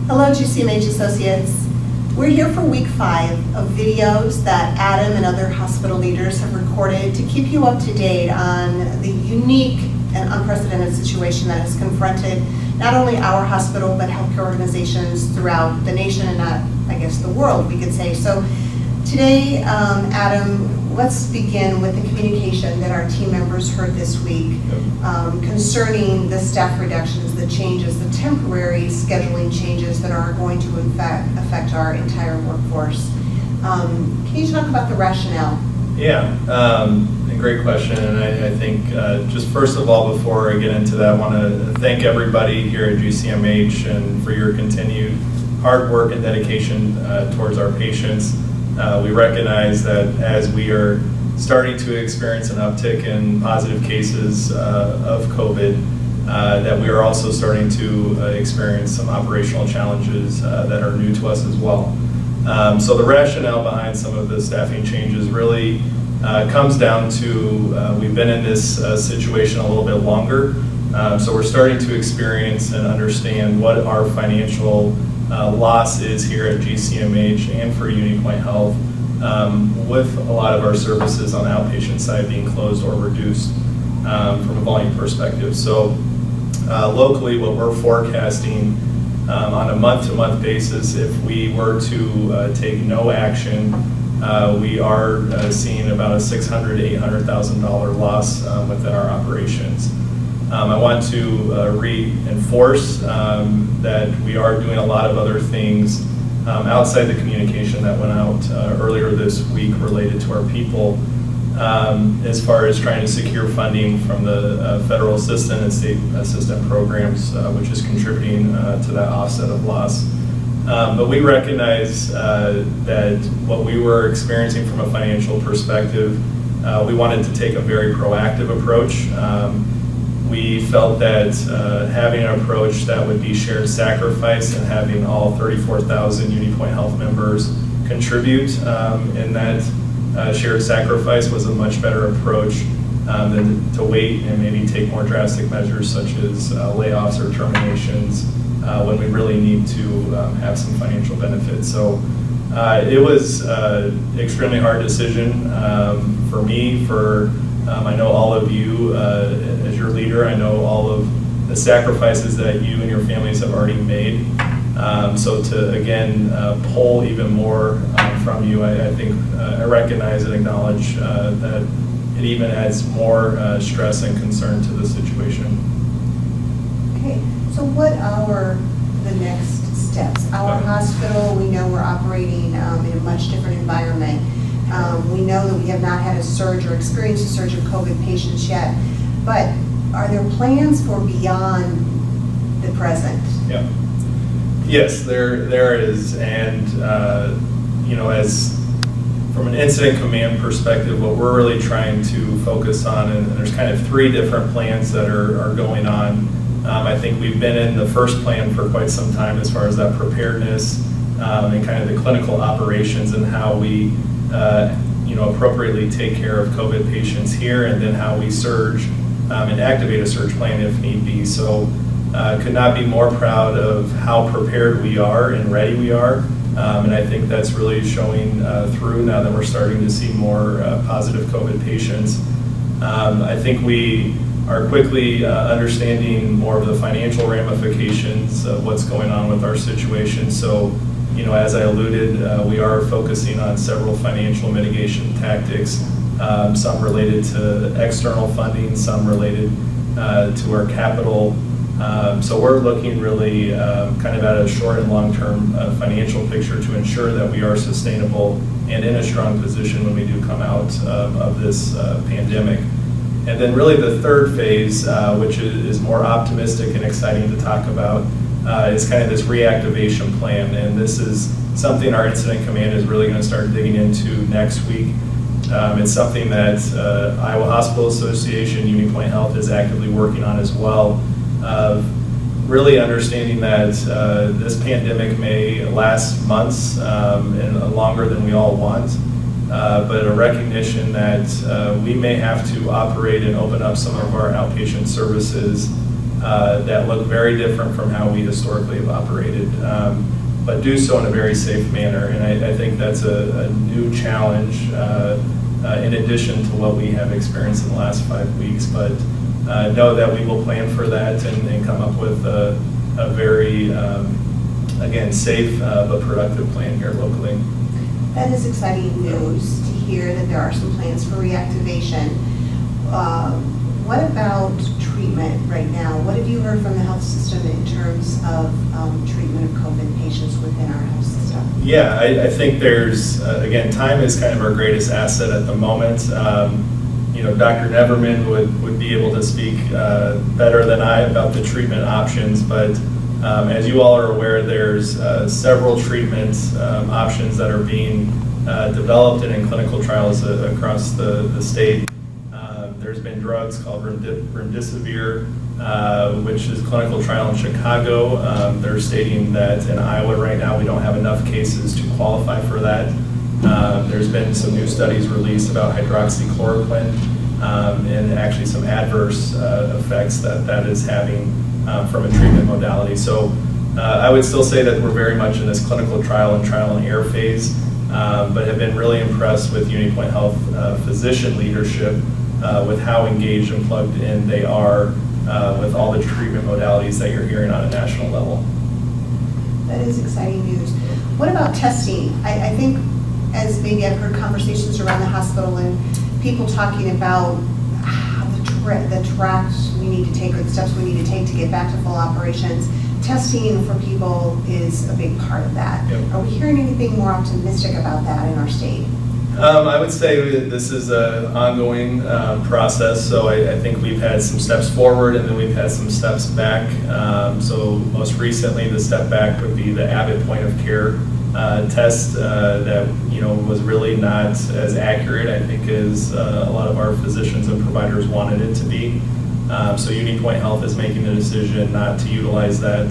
Hello, GCMH Associates. We're here for week 5 of videos that Adam and other hospital leaders have recorded to keep you up to date on the unique and unprecedented situation that has confronted not only our hospital, but healthcare organizations throughout the nation and the world, we could say. So today, Adam, let's begin with the communication that our team members heard this week concerning the staff reductions, the changes, the temporary scheduling changes that are going to affect our entire workforce. Can you talk about the rationale? Yeah, a great question, and I think just first of all, before I get into that, I want to thank everybody here at GCMH and for your continued hard work and dedication towards our patients. We recognize that as we are starting to experience an uptick in positive cases of COVID, that we are also starting to experience some operational challenges that are new to us as well. So the rationale behind some of the staffing changes really comes down to we've been in this situation a little bit longer, so we're starting to experience and understand what our financial loss is here at GCMH and for UniPoint Health, with a lot of our services on the outpatient side being closed or reduced from a volume perspective. So locally, what we're forecasting on a month-to-month basis, if we were to take no action, we are seeing about a $600,000 to $800,000 loss within our operations. I want to reinforce that we are doing a lot of other things outside the communication that went out earlier this week related to our people, as far as trying to secure funding from the federal assistance and state assistance programs, which is contributing to that offset of loss. But we recognize that what we were experiencing from a financial perspective, we wanted to take a very proactive approach. We felt that having an approach that would be shared sacrifice and having all 34,000 UniPoint Health members contribute in that shared sacrifice was a much better approach than to wait and maybe take more drastic measures such as layoffs or terminations when we really need to have some financial benefits. So it was an extremely hard decision for me, I know all of you as your leader. I know all of the sacrifices that you and your families have already made. So to, again, pull even more from you, I think I recognize and acknowledge that it even adds more stress and concern to the situation. Okay, so what are the next steps? Our hospital, we know we're operating in a much different environment. We know that we have not had a surge or experienced a surge of COVID patients yet, but are there plans for beyond the present? Yeah. Yes, there is, and as from an incident command perspective, what we're really trying to focus on, and there's kind of 3 different plans that are going on. I think we've been in the first plan for quite some time as far as that preparedness and kind of the clinical operations and how we appropriately take care of COVID patients here, and then how we surge and activate a surge plan if need be. So could not be more proud of how prepared we are and ready we are. And I think that's really showing through now that we're starting to see more positive COVID patients. I think we are quickly understanding more of the financial ramifications of what's going on with our situation. So, as I alluded, we are focusing on several financial mitigation tactics, some related to external funding, some related to our capital. So we're looking really kind of at a short and long-term financial picture to ensure that we are sustainable and in a strong position when we do come out of this pandemic. And then really the third phase, which is more optimistic and exciting to talk about, is kind of this reactivation plan. And this is something our incident command is really going to start digging into next week. It's something that Iowa Hospital Association, UniPoint Health is actively working on as well, of really understanding that this pandemic may last months and longer than we all want, but a recognition that we may have to operate and open up some of our outpatient services that look very different from how we historically have operated, but do so in a very safe manner. And I think that's a new challenge in addition to what we have experienced in the last 5 weeks. But know that we will plan for that and come up with a very, again, safe but productive plan here locally. That is exciting news to hear that there are some plans for reactivation. What about treatment right now? What have you heard from the health system in terms of treatment of COVID patients within our health system? Yeah, I think there's, again, time is kind of our greatest asset at the moment. Dr. Neverman would be able to speak better than I about the treatment options, but as you all are aware, there's several treatment options that are being developed and in clinical trials across the state. There's been drugs called remdesivir, which is a clinical trial in Chicago. They're stating that in Iowa right now we don't have enough cases to qualify for that. There's been some new studies released about hydroxychloroquine and actually some adverse effects that is having from a treatment modality. So I would still say that we're very much in this clinical trial and error phase, but have been really impressed with UniPoint Health physician leadership with how engaged and plugged in they are with all the treatment modalities that you're hearing on a national level. That is exciting news. What about testing? I think, as maybe I've heard conversations around the hospital and people talking about the tracks we need to take or the steps we need to take to get back to full operations. Testing for people is a big part of that. Yep. Are we hearing anything more optimistic about that in our state? I would say that this is an ongoing process, so I think we've had some steps forward and then we've had some steps back. So most recently the step back would be the Abbott point of care test that was really not as accurate, I think, as a lot of our physicians and providers wanted it to be. So UniPoint Health is making the decision not to utilize that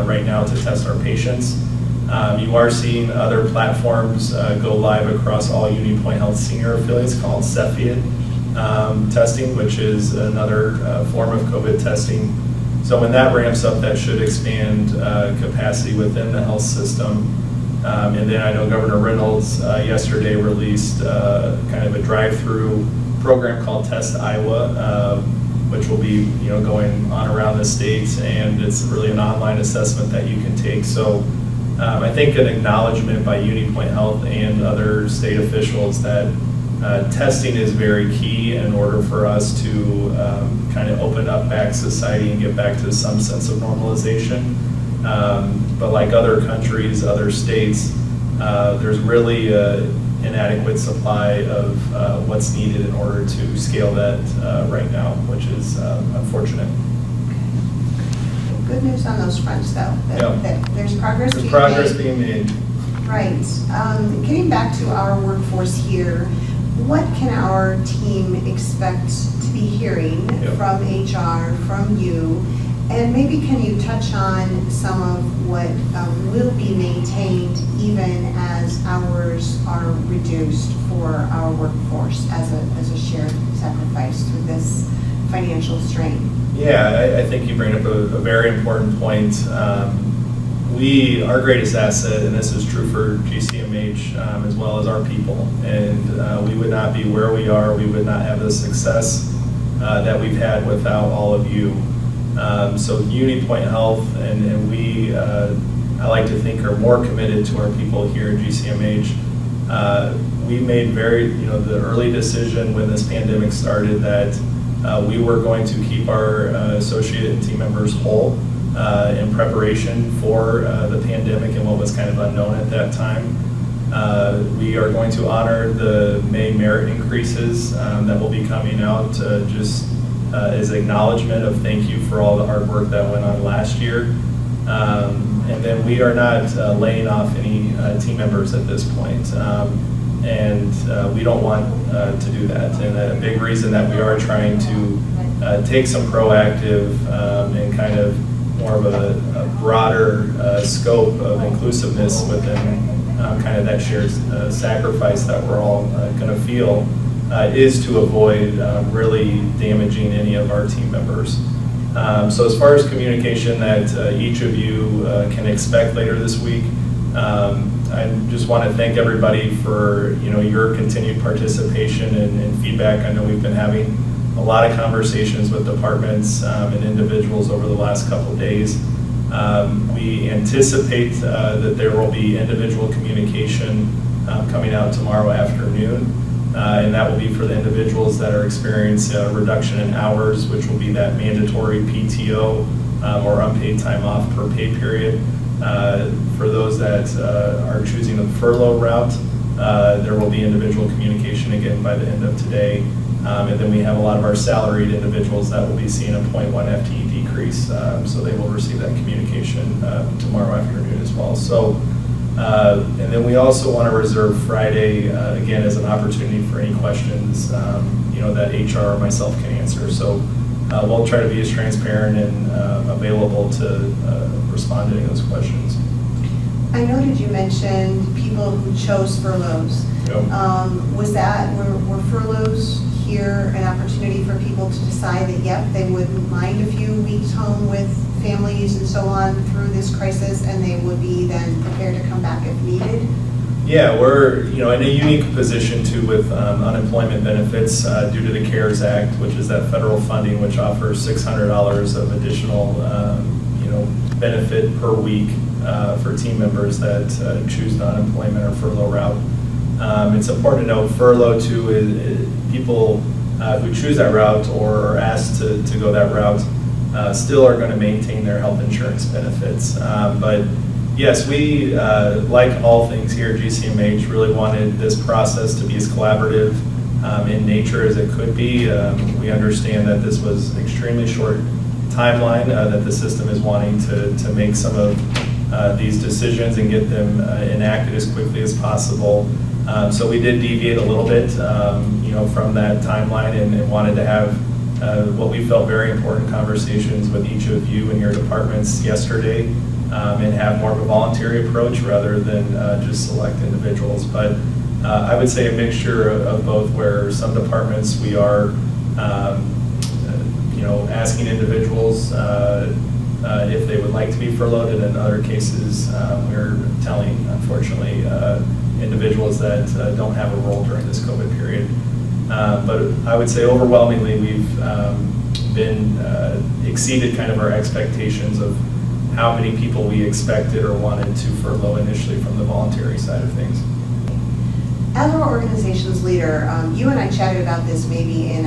right now to test our patients. You are seeing other platforms go live across all UniPoint Health senior affiliates called Cepheid testing, which is another form of COVID testing. So when that ramps up, that should expand capacity within the health system. And then I know Governor Reynolds yesterday released kind of a drive-through program called Test Iowa, which will be going on around the state, and it's really an online assessment that you can take. So I think an acknowledgement by UniPoint Health and other state officials that testing is very key in order for us to kind of open up back society and get back to some sense of normalization. But like other countries, other states, there's really inadequate supply of what's needed in order to scale that right now, which is unfortunate. Good news on those fronts, though. That there's progress being made. There's progress being made. Right. Getting back to our workforce here, what can our team expect to be hearing from HR, from you? And maybe can you touch on some of what will be maintained even as hours are reduced for our workforce as a shared sacrifice through this financial strain? Yeah, I think you bring up a very important point. Our greatest asset, and this is true for GCMH as well as our people, and we would not be where we are, we would not have the success that we've had without all of you. So UniPoint Health and we, I like to think, are more committed to our people here at GCMH. We made the early decision when this pandemic started that we were going to keep our associate and team members whole in preparation for the pandemic and what was kind of unknown at that time. We are going to honor the May merit increases that will be coming out just as acknowledgement of thank you for all the hard work that went on last year. And then we are not laying off any team members at this point. And we don't want to do that. And a big reason that we are trying to take some proactive and kind of more of a broader scope of inclusiveness within kind of that shared sacrifice that we're all going to feel is to avoid really damaging any of our team members. So as far as communication that each of you can expect later this week, I just want to thank everybody for your continued participation and feedback. I know we've been having a lot of conversations with departments and individuals over the last couple of days. We anticipate that there will be individual communication coming out tomorrow afternoon, and that will be for the individuals that are experiencing a reduction in hours, which will be that mandatory PTO or unpaid time off per pay period. For those that are choosing the furlough route, there will be individual communication again by the end of today. And then we have a lot of our salaried individuals that will be seeing a 0.1 FTE decrease, so they will receive that communication tomorrow afternoon as well. So, and then we also want to reserve Friday again as an opportunity for any questions that HR or myself can answer. So we'll try to be as transparent and available to respond to any of those questions. I noted you mentioned people who chose furloughs. Yep. Were furloughs here an opportunity for people to decide that, yep, they wouldn't mind a few weeks home with families and so on through this crisis, and they would be then prepared to come back if needed? Yeah, we're in a unique position too with unemployment benefits due to the CARES Act, which is that federal funding which offers $600 of additional benefit per week for team members that choose the unemployment or furlough route. It's important to note furlough too is people who choose that route or are asked to go that route still are going to maintain their health insurance benefits. But yes, we, like all things here at GCMH, really wanted this process to be as collaborative in nature as it could be. We understand that this was an extremely short timeline, that the system is wanting to make some of these decisions and get them enacted as quickly as possible. So we did deviate a little bit, from that timeline and wanted to have what we felt very important conversations with each of you and your departments yesterday, and have more of a voluntary approach rather than just select individuals. But I would say a mixture of both, where some departments we are asking individuals if they would like to be furloughed, and in other cases we're telling, unfortunately, individuals that don't have a role during this COVID period. But I would say overwhelmingly we've been exceeded kind of our expectations of how many people we expected or wanted to furlough initially from the voluntary side of things. As our organization's leader, you and I chatted about this maybe in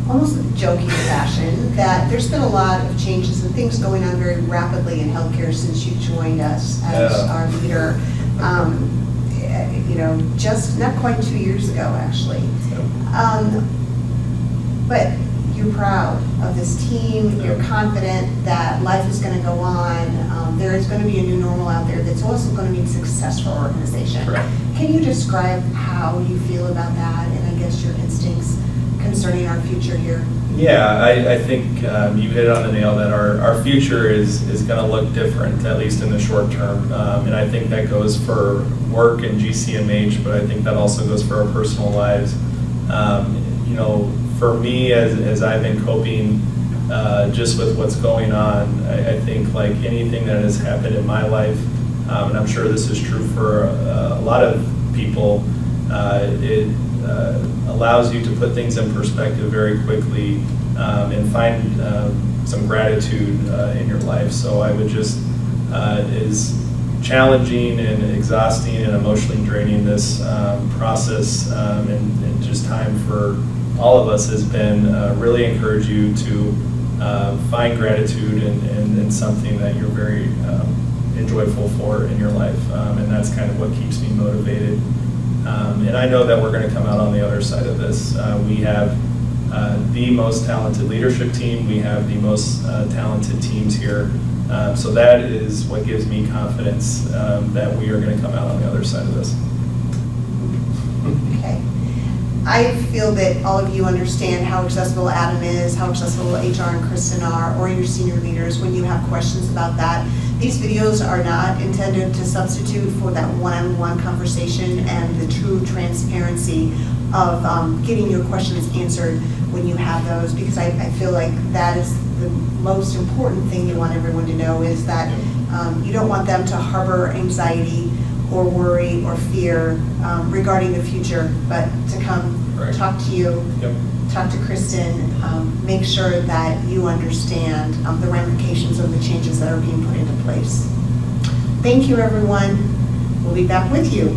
almost a joking fashion, that there's been a lot of changes and things going on very rapidly in healthcare since you joined us as our leader. Just not quite 2 years ago, actually. But you're proud of this team. You're confident that life is going to go on. There is going to be a new normal out there that's also going to be a successful organization. Correct. Can you describe how you feel about that, and I guess your instincts concerning our future here? Yeah, I think you hit it on the nail that our future is going to look different, at least in the short term. And I think that goes for work and GCMH, but I think that also goes for our personal lives. For me, as I've been coping just with what's going on, I think like anything that has happened in my life, and I'm sure this is true for a lot of people, it allows you to put things in perspective very quickly and find some gratitude in your life. So I would just, as challenging and exhausting and emotionally draining this process and just time for all of us has been, really encourage you to find gratitude in something that you're very enjoyable for in your life. And that's kind of what keeps me motivated. And I know that we're going to come out on the other side of this. We have the most talented leadership team. We have the most talented teams here. So that is what gives me confidence that we are going to come out on the other side of this. Okay. I feel that all of you understand how accessible Adam is, how accessible HR and Kristen are, or your senior leaders when you have questions about that. These videos are not intended to substitute for that one-on-one conversation and the true transparency of getting your questions answered when you have those, because I feel like that is the most important thing you want everyone to know, is that you don't want them to harbor anxiety or worry or fear regarding the future, but to come Right. talk to you, Yep. talk to Kristen, make sure that you understand the ramifications of the changes that are being put into place. Thank you, everyone. We'll be back with you.